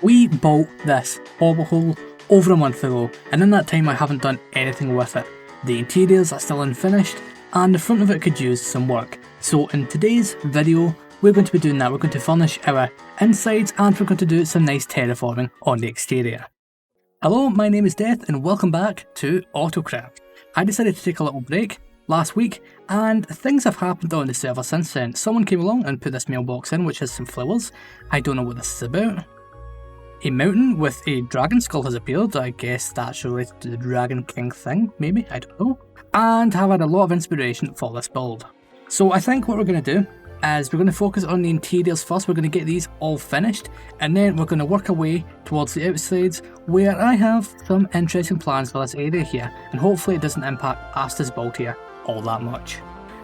We built this Hobbit Hole over a month ago, and in that time I haven't done anything with it. The interiors are still unfinished, and the front of it could use some work. So in today's video, we're going to be doing that. We're going to furnish our insides, and we're going to do some nice terraforming on the exterior. Hello, my name is Death, and welcome back to AutoCraft. I decided to take a little break last week, and things have happened on the server since then. Someone came along and put this mailbox in, which has some flowers. I don't know what this is about. A mountain with a dragon skull has appeared. I guess that's related to the Dragon King thing, maybe, I don't know. And have had a lot of inspiration for this build. So I think what we're going to do is we're going to focus on the interiors first. We're going to get these all finished, and then we're going to work our way towards the outsides, where I have some interesting plans for this area here, and hopefully it doesn't impact past this build here all that much.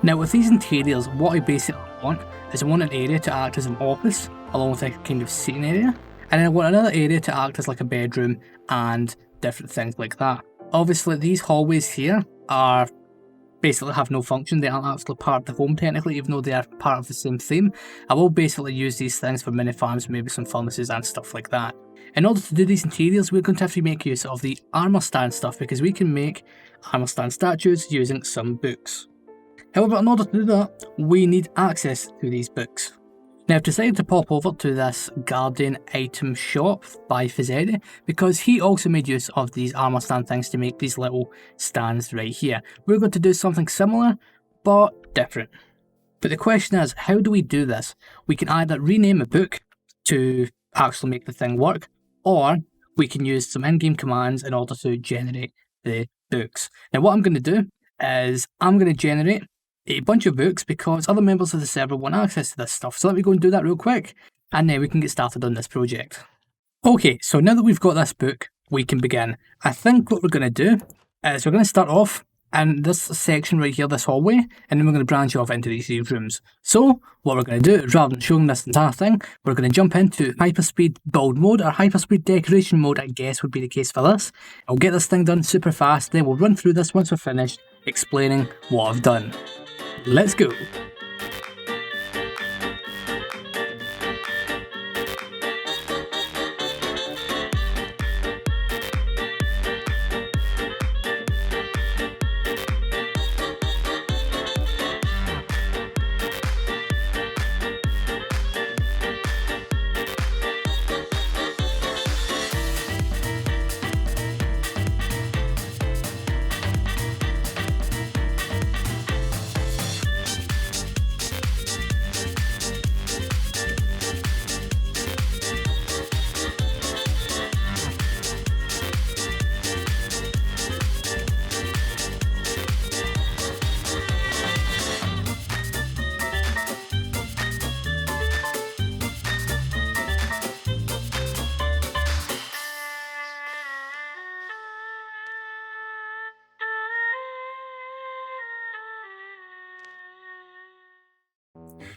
Now with these interiors, what I basically want is I want an area to act as an office, along with a kind of seating area. And then I want another area to act as like a bedroom and different things like that. Obviously these hallways here are basically have no function. They aren't actually part of the home technically, even though they are part of the same theme. I will basically use these things for mini farms, maybe some furnaces and stuff like that. In order to do these interiors, we're going to have to make use of the armor stand stuff, because we can make armor stand statues using some books. However, in order to do that, we need access to these books. Now I've decided to pop over to this Guardian item shop by Fizzetti, because he also made use of these armor stand things to make these little stands right here. We're going to do something similar, but different. But the question is, how do we do this? We can either rename a book to actually make the thing work, or we can use some in-game commands in order to generate the books. Now what I'm going to do is I'm going to generate a bunch of books because other members of the server want access to this stuff. So let me go and do that real quick, and then we can get started on this project. Okay, so now that we've got this book, we can begin. I think what we're going to do is we're going to start off in this section right here, this hallway, and then we're going to branch off into these rooms. So what we're going to do is, rather than showing this entire thing, we're going to jump into hyperspeed build mode, or hyperspeed decoration mode, I guess would be the case for this. I'll get this thing done super fast, then we'll run through this once we're finished, explaining what I've done. Let's go!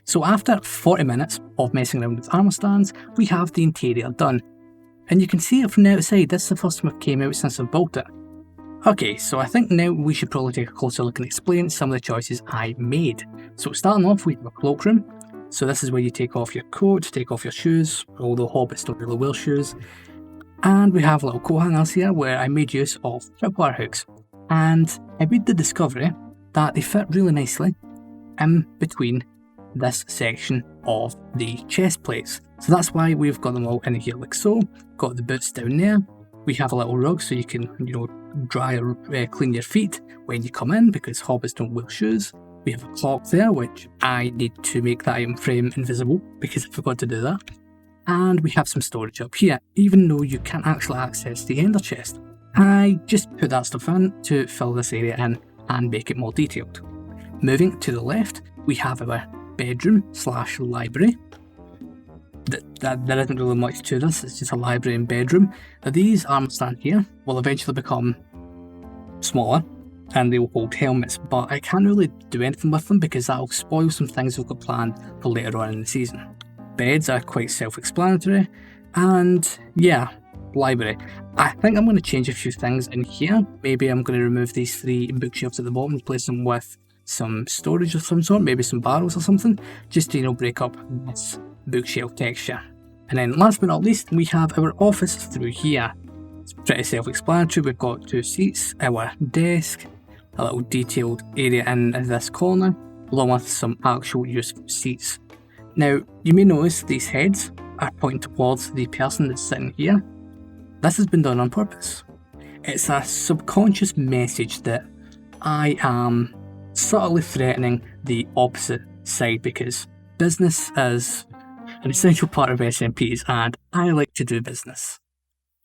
So after 40 minutes of messing around with armor stands, we have the interior done. And you can see it from the outside. This is the first time I've came out since I've built it. Okay, so I think now we should probably take a closer look and explain some of the choices I made. So starting off, we have a cloakroom. So this is where you take off your coat, take off your shoes, although hobbits don't really wear shoes. And we have little coat hangers here where I made use of tripwire hooks. And I made the discovery that they fit really nicely in between this section of the chest plates. So that's why we've got them all in here like so. Got the boots down there. We have a little rug so you can, dry or clean your feet when you come in, because hobbits don't wear shoes. We have a clock there, which I need to make that item frame invisible because I forgot to do that. And we have some storage up here, even though you can't actually access the ender chest. I just put that stuff in to fill this area in and make it more detailed. Moving to the left, we have our bedroom / library. There isn't really much to this, it's just a library and bedroom. Now these armor stands here will eventually become smaller and they will hold helmets, but I can't really do anything with them because that will spoil some things we've got planned for later on in the season. Beds are quite self-explanatory, and yeah, library. I think I'm going to change a few things in here. Maybe I'm going to remove these 3 bookshelves at the bottom and replace them with some storage of some sort, maybe some barrels or something, just to break up this bookshelf texture. And then last but not least, we have our office through here. It's pretty self-explanatory. We've got 2 seats, our desk, a little detailed area in this corner, along with some actual useful seats. Now, you may notice these heads are pointing towards the person that's sitting here. This has been done on purpose. It's a subconscious message that I am subtly threatening the opposite side, because business is an essential part of SMPs and I like to do business.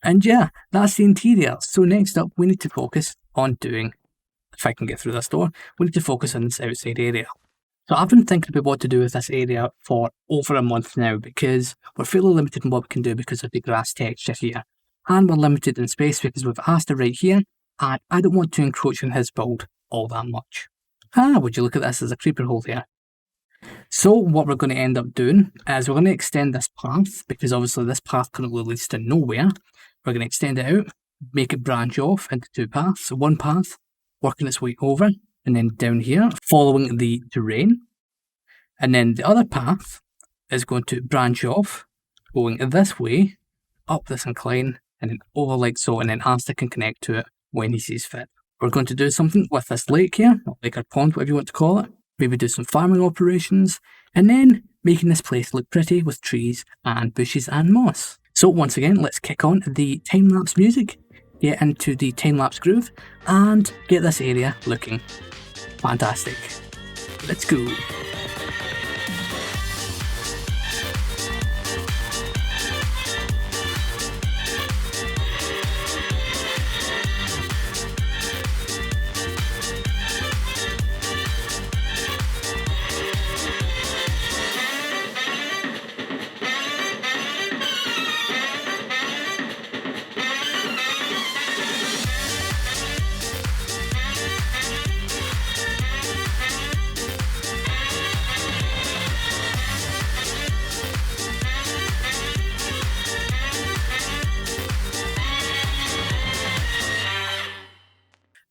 And yeah, that's the interior. So next up, we need to focus on doing, if I can get through this door, we need to focus on this outside area. So I've been thinking about what to do with this area for over a month now, because we're fairly limited in what we can do because of the grass texture here. And we're limited in space because we've Asta right here, and I don't want to encroach on his build all that much. Would you look at this as a creeper hole here? So what we're going to end up doing is we're going to extend this path, because obviously this path currently leads to nowhere. We're going to extend it out, make it branch off into 2 paths. So one path working its way over, and then down here, following the terrain. And then the other path is going to branch off, going this way, up this incline, and then over like so, and then Asta can connect to it when he sees fit. We're going to do something with this lake here, like our pond, whatever you want to call it. Maybe do some farming operations, and then making this place look pretty with trees and bushes and moss. So once again, let's kick on the time-lapse music, get into the time-lapse groove, and get this area looking fantastic. Let's go.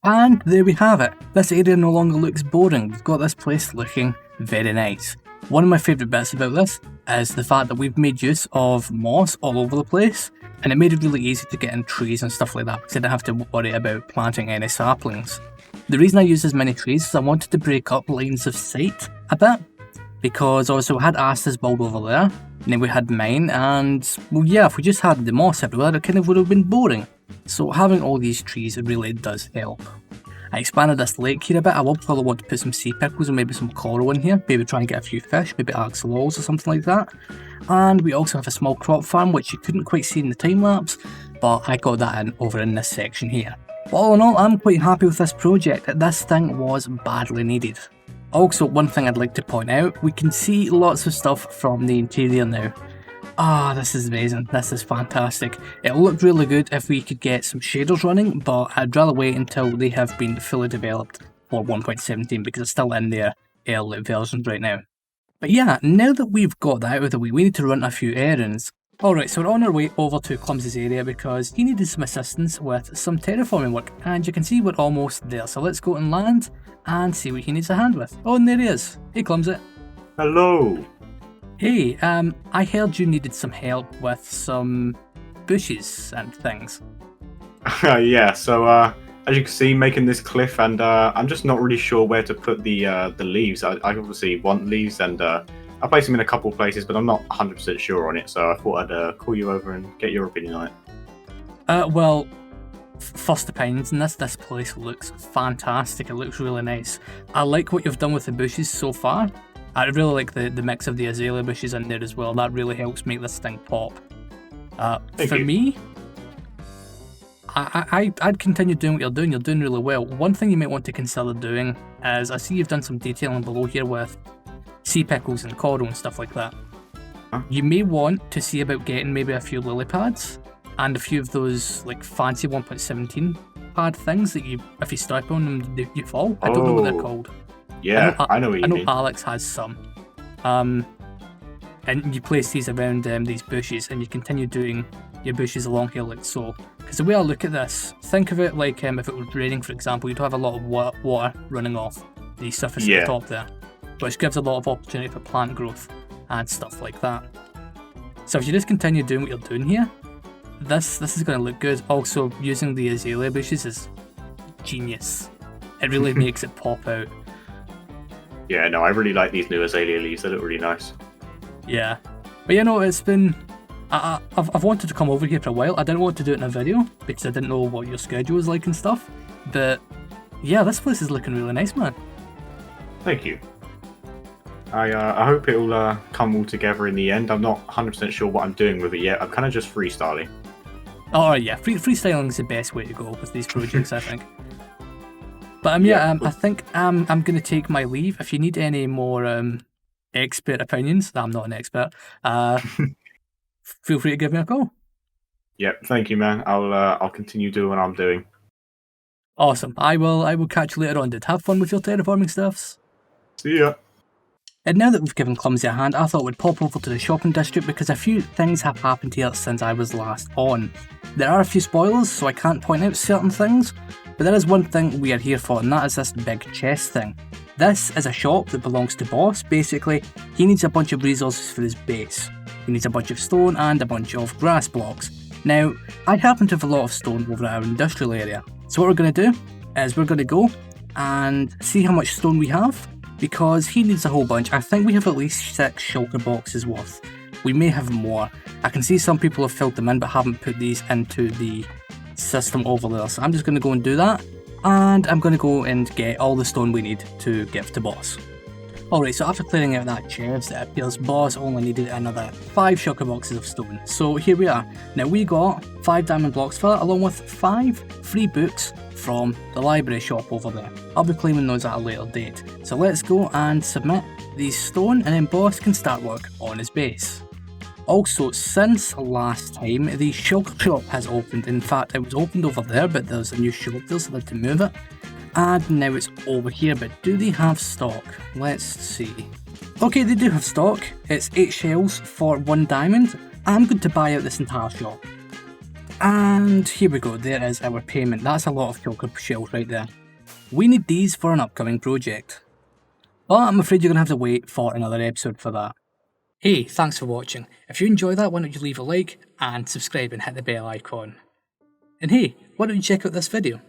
And there we have it. This area no longer looks boring. We've got this place looking very nice. One of my favourite bits about this is the fact that we've made use of moss all over the place, and it made it really easy to get in trees and stuff like that, because I didn't have to worry about planting any saplings. The reason I used as many trees is I wanted to break up lines of sight a bit, because obviously we had Asta's build over there, and then we had mine, and well yeah, if we just had the moss everywhere, it kind of would have been boring. So having all these trees really does help. I expanded this lake here a bit. I will probably want to put some sea pickles and maybe some coral in here, maybe try and get a few fish, maybe axolotls or something like that. And we also have a small crop farm, which you couldn't quite see in the time lapse, but I got that in over in this section here. But all in all, I'm quite happy with this project. This thing was badly needed. Also, one thing I'd like to point out, we can see lots of stuff from the interior now. This is amazing. This is fantastic. It'll look really good if we could get some shaders running, but I'd rather wait until they have been fully developed for 1.17 because it's still in their early versions right now. But yeah, now that we've got that out of the way, we need to run a few errands. Alright, so we're on our way over to Clumsy's area because he needed some assistance with some terraforming work, and you can see we're almost there. So let's go and land and see what he needs a hand with. Oh, and there he is. Hey, Clumsy. Hello. Hey, I heard you needed some help with some bushes and things. Yeah, so as you can see, making this cliff, and I'm just not really sure where to put the leaves. I obviously want leaves, and I placed them in a couple of places, but I'm not 100% sure on it, so I thought I'd call you over and get your opinion on it. Well, first opinions, and this place looks fantastic. It looks really nice. I like what you've done with the bushes so far. I really like the mix of the azalea bushes in there as well. That really helps make this thing pop. For me, I'd continue doing what you're doing. You're doing really well. One thing you might want to consider doing is, I see you've done some detailing below here with sea pickles and coral and stuff like that. Huh? You may want to see about getting maybe a few lily pads and a few of those like fancy 1.17 pad things that if you step on them, you fall. I don't know what they're called. Yeah, I know what you mean. I know Alex has some. And you place these around these bushes, and you continue doing your bushes along here like so. Because the way I look at this, think of it like if it was raining, for example, you'd have a lot of water running off the surface at the top there, which gives a lot of opportunity for plant growth and stuff like that. So if you just continue doing what you're doing here, this is going to look good. Also, using the azalea bushes is genius. It really makes it pop out. Yeah, no, I really like these new azalea leaves. They look really nice. Yeah. But you know, it's been... I've wanted to come over here for a while. I didn't want to do it in a video because I didn't know what your schedule was like and stuff. But yeah, this place is looking really nice, man. Thank you. I hope it'll come all together in the end. I'm not 100% sure what I'm doing with it yet. I'm kind of just freestyling. Oh yeah, freestyling is the best way to go with these projects, I think. But I think I'm going to take my leave. If you need any more expert opinions, I'm not an expert, feel free to give me a call. Yep, thank you, man. I'll continue doing what I'm doing. Awesome. I will catch you later on, dude. Have fun with your terraforming stuffs. See ya. And now that we've given Clumsy a hand, I thought we'd pop over to the shopping district because a few things have happened here since I was last on. There are a few spoilers, so I can't point out certain things, but there is one thing we are here for, and that is this big chest thing. This is a shop that belongs to Boss. Basically, he needs a bunch of resources for his base. He needs a bunch of stone and a bunch of grass blocks. Now, I happen to have a lot of stone over at our industrial area, so what we're going to do is we're going to go and see how much stone we have, because he needs a whole bunch. I think we have at least 6 shulker boxes worth. We may have more. I can see some people have filled them in but haven't put these into the system over there, so I'm just going to go and do that, and I'm going to go and get all the stone we need to give to Boss. Alright, so after clearing out that chest, it appears Boss only needed another 5 shulker boxes of stone. So here we are. Now we got 5 diamond blocks for that, along with 5 free books from the library shop over there. I'll be claiming those at a later date. So let's go and submit these stone, and then Boss can start work on his base. Also, since last time, the shulker shop has opened. In fact, it was opened over there, but there's a new shop there, so I had to move it. And now it's over here, but do they have stock? Let's see. Okay, they do have stock. It's 8 shells for 1 diamond. I'm going to buy out this entire shop. And here we go, there is our payment. That's a lot of shulker shells right there. We need these for an upcoming project. But I'm afraid you're going to have to wait for another episode for that. Hey, thanks for watching. If you enjoyed that, why don't you leave a like and subscribe and hit the bell icon. And hey, why don't you check out this video?